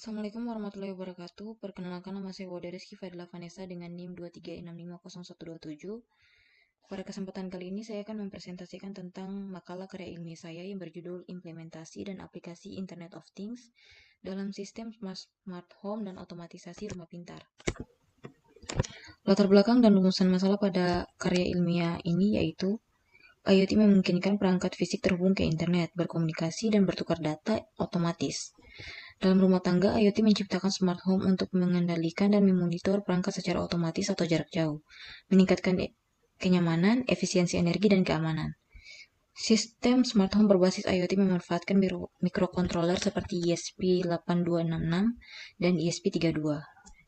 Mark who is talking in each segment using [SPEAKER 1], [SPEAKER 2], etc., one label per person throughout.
[SPEAKER 1] Assalamualaikum warahmatullahi wabarakatuh. Perkenalkan, nama saya Wauda Rizky Fadila Vanessa dengan NIM 2365017. Pada kesempatan kali ini saya akan mempresentasikan tentang makalah karya ilmiah saya yang berjudul Implementasi dan Aplikasi Internet of Things dalam Sistem Smart Home dan Otomatisasi Rumah Pintar. Latar belakang dan rumusan masalah pada karya ilmiah ini yaitu IoT memungkinkan perangkat fisik terhubung ke internet, berkomunikasi, dan bertukar data otomatis. Dalam rumah tangga, IoT menciptakan smart home untuk mengendalikan dan memonitor perangkat secara otomatis atau jarak jauh, meningkatkan kenyamanan, efisiensi energi, dan keamanan. Sistem smart home berbasis IoT memanfaatkan mikrokontroler seperti ESP8266 dan ESP32.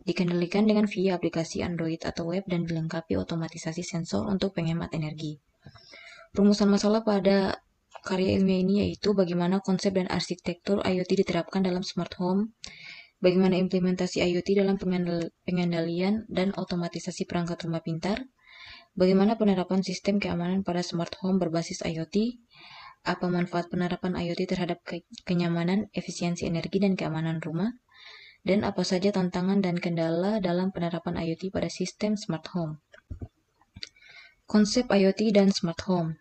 [SPEAKER 1] Dikendalikan dengan via aplikasi Android atau web dan dilengkapi otomatisasi sensor untuk penghemat energi. Rumusan masalah pada karya ilmiah ini yaitu bagaimana konsep dan arsitektur IoT diterapkan dalam smart home, bagaimana implementasi IoT dalam pengendalian dan otomatisasi perangkat rumah pintar, bagaimana penerapan sistem keamanan pada smart home berbasis IoT, apa manfaat penerapan IoT terhadap kenyamanan, efisiensi energi, dan keamanan rumah, dan apa saja tantangan dan kendala dalam penerapan IoT pada sistem smart home. Konsep IoT dan smart home.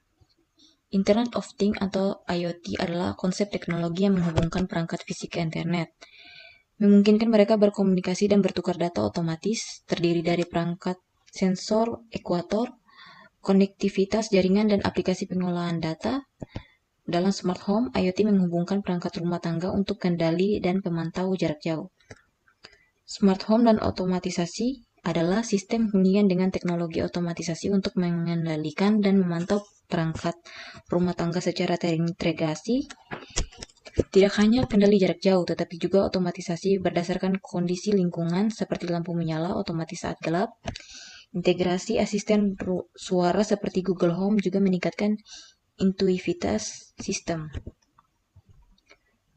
[SPEAKER 1] Internet of Things atau IoT adalah konsep teknologi yang menghubungkan perangkat fisik ke internet. Memungkinkan mereka berkomunikasi dan bertukar data otomatis, terdiri dari perangkat sensor, ekuator, konektivitas jaringan, dan aplikasi pengolahan data. Dalam smart home, IoT menghubungkan perangkat rumah tangga untuk kendali dan pemantau jarak jauh. Smart home dan otomatisasi adalah sistem hunian dengan teknologi otomatisasi untuk mengendalikan dan memantau perangkat rumah tangga secara terintegrasi. Tidak hanya kendali jarak jauh, tetapi juga otomatisasi berdasarkan kondisi lingkungan seperti lampu menyala otomatis saat gelap. Integrasi asisten suara seperti Google Home juga meningkatkan intuitivitas sistem.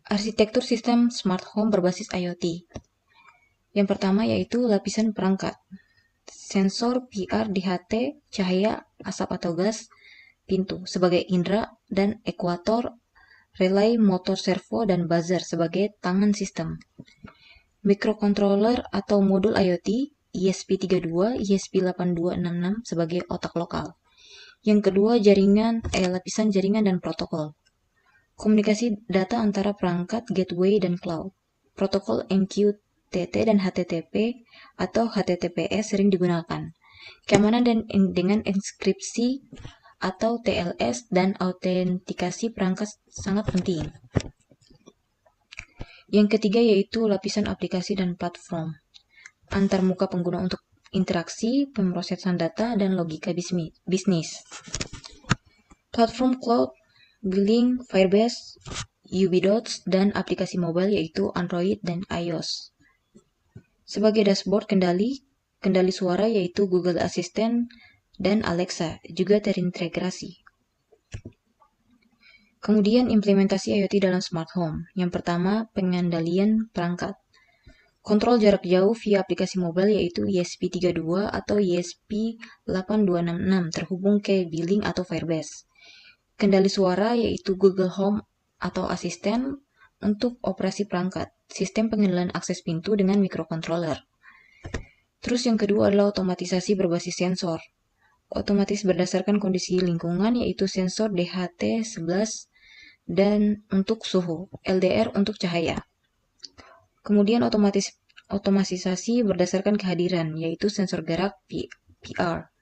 [SPEAKER 1] Arsitektur sistem smart home berbasis IoT. Yang pertama yaitu lapisan perangkat. Sensor PR, DHT, cahaya, asap atau gas, pintu sebagai indera, dan ekuator, relay, motor servo, dan buzzer sebagai tangan sistem. Mikrokontroler atau modul IoT, ESP32, ESP8266 sebagai otak lokal. Yang kedua, lapisan jaringan dan protokol. Komunikasi data antara perangkat, gateway, dan cloud. Protokol MQTT dan HTTP atau HTTPS sering digunakan. Keamanan dengan inskripsi atau TLS dan autentikasi perangkat sangat penting. Yang ketiga yaitu lapisan aplikasi dan platform. Antar muka pengguna untuk interaksi, pemrosesan data, dan logika bisnis. Platform cloud, billing, Firebase, UBDots, dan aplikasi mobile yaitu Android dan iOS. Sebagai dashboard kendali suara yaitu Google Assistant dan Alexa juga terintegrasi. Kemudian implementasi IoT dalam smart home. Yang pertama, pengendalian perangkat. Kontrol jarak jauh via aplikasi mobile yaitu ESP32 atau ESP8266 terhubung ke billing atau Firebase. Kendali suara yaitu Google Home atau asisten untuk operasi perangkat. Sistem pengendalian akses pintu dengan mikrokontroler. Terus yang kedua adalah otomatisasi berbasis sensor. Otomatis berdasarkan kondisi lingkungan yaitu sensor DHT11 dan untuk suhu, LDR untuk cahaya. Kemudian otomatisasi berdasarkan kehadiran yaitu sensor gerak PR.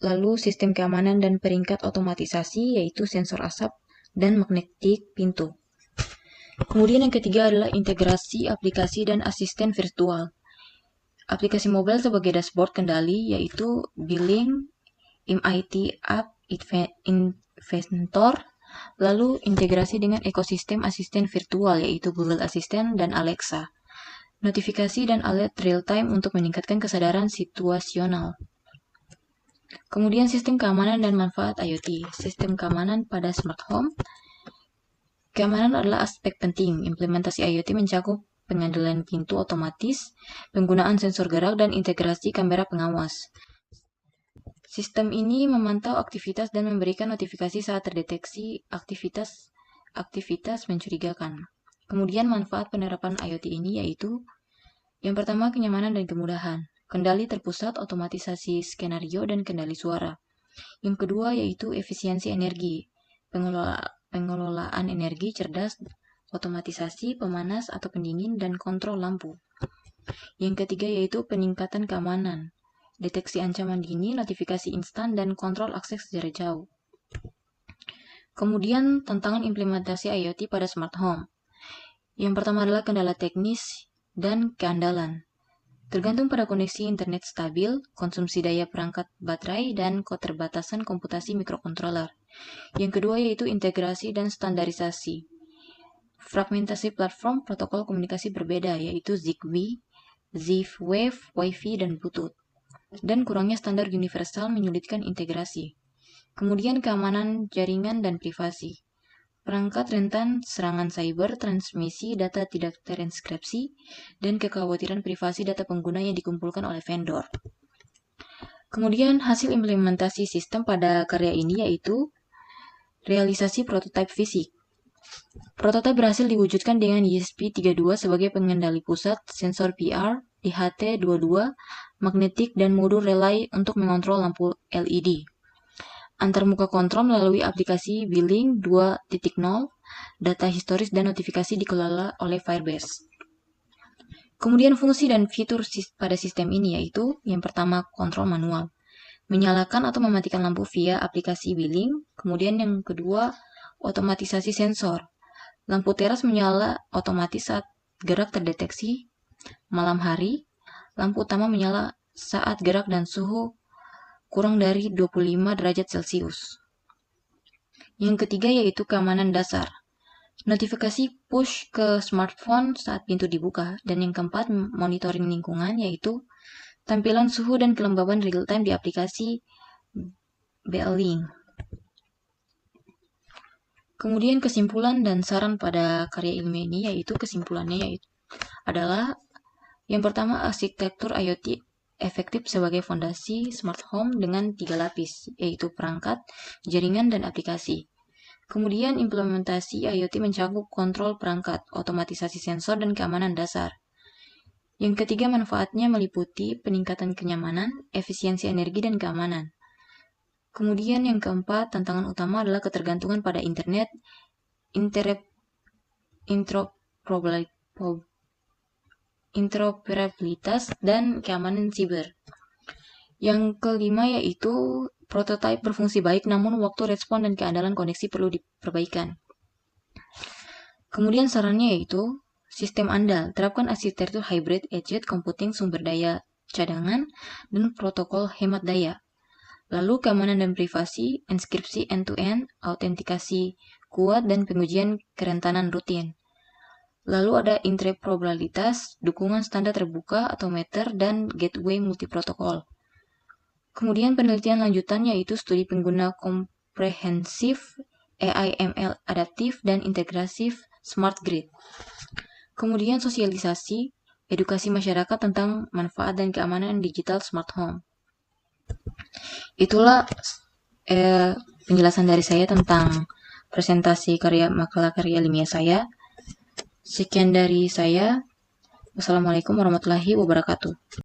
[SPEAKER 1] Lalu sistem keamanan dan peringkat otomatisasi yaitu sensor asap dan magnetik pintu. Kemudian yang ketiga adalah integrasi aplikasi dan asisten virtual. Aplikasi mobile sebagai dashboard kendali yaitu billing, MIT App Inventor, lalu integrasi dengan ekosistem asisten virtual yaitu Google Assistant dan Alexa. Notifikasi dan alert real-time untuk meningkatkan kesadaran situasional. Kemudian sistem keamanan dan manfaat IoT. Sistem keamanan pada smart home. Keamanan adalah aspek penting. Implementasi IoT mencakup pengendalian pintu otomatis, penggunaan sensor gerak, dan integrasi kamera pengawas. Sistem ini memantau aktivitas dan memberikan notifikasi saat terdeteksi aktivitas mencurigakan. Kemudian manfaat penerapan IoT ini yaitu yang pertama kenyamanan dan kemudahan, kendali terpusat, otomatisasi skenario dan kendali suara. Yang kedua yaitu efisiensi energi, pengelolaan energi cerdas, otomatisasi, pemanas atau pendingin dan kontrol lampu. Yang ketiga yaitu peningkatan keamanan, deteksi ancaman dini, notifikasi instan dan kontrol akses jarak jauh. Kemudian tantangan implementasi IoT pada smart home. Yang pertama adalah kendala teknis dan keandalan. Tergantung pada koneksi internet stabil, konsumsi daya perangkat baterai, dan keterbatasan komputasi mikrokontroler. Yang kedua yaitu integrasi dan standarisasi. Fragmentasi platform protokol komunikasi berbeda yaitu Zigbee, Z-Wave, Wi-Fi, dan Bluetooth. Dan kurangnya standar universal menyulitkan integrasi. Kemudian keamanan jaringan dan privasi. Perangkat rentan serangan cyber, transmisi data tidak terenkripsi, dan kekhawatiran privasi data pengguna yang dikumpulkan oleh vendor. Kemudian hasil implementasi sistem pada karya ini yaitu realisasi prototipe fisik. Prototipe berhasil diwujudkan dengan ESP32 sebagai pengendali pusat, sensor PR, DHT22, magnetik, dan modul relay untuk mengontrol lampu LED. Antarmuka kontrol melalui aplikasi billing 2.0, data historis dan notifikasi dikelola oleh Firebase. Kemudian fungsi dan fitur pada sistem ini yaitu yang pertama kontrol manual, menyalakan atau mematikan lampu via aplikasi billing. Kemudian yang kedua otomatisasi sensor, lampu teras menyala otomatis saat gerak terdeteksi malam hari, lampu utama menyala saat gerak dan suhu kurang dari 25 derajat Celcius. Yang ketiga yaitu keamanan dasar, notifikasi push ke smartphone saat pintu dibuka. Dan yang keempat monitoring lingkungan yaitu tampilan suhu dan kelembaban real-time di aplikasi BL-Link. Kemudian kesimpulan dan saran pada karya ilmiah ini yaitu kesimpulannya adalah yang pertama arsitektur IoT efektif sebagai fondasi smart home dengan 3 lapis, yaitu perangkat, jaringan, dan aplikasi. Kemudian implementasi IoT mencakup kontrol perangkat, otomatisasi sensor, dan keamanan dasar. Yang ketiga manfaatnya meliputi peningkatan kenyamanan, efisiensi energi, dan keamanan. Kemudian yang keempat tantangan utama adalah ketergantungan pada internet, interoperabilitas, dan keamanan siber. Yang kelima yaitu prototipe berfungsi baik namun waktu respon dan keandalan koneksi perlu diperbaikan. Kemudian sarannya yaitu sistem andal, terapkan arsitektur hybrid edge computing sumber daya cadangan dan protokol hemat daya. Lalu keamanan dan privasi, inskripsi end-to-end, autentikasi kuat, dan pengujian kerentanan rutin. Lalu ada interoperabilitas, dukungan standar terbuka atau Meter, dan gateway multiprotokol. Kemudian penelitian lanjutan yaitu studi pengguna komprehensif, AI/ML adaptif, dan integrasif smart grid. Kemudian sosialisasi, edukasi masyarakat tentang manfaat dan keamanan digital smart home. Itulah penjelasan dari saya tentang presentasi makalah karya ilmiah saya. Sekian dari saya. Wassalamualaikum warahmatullahi wabarakatuh.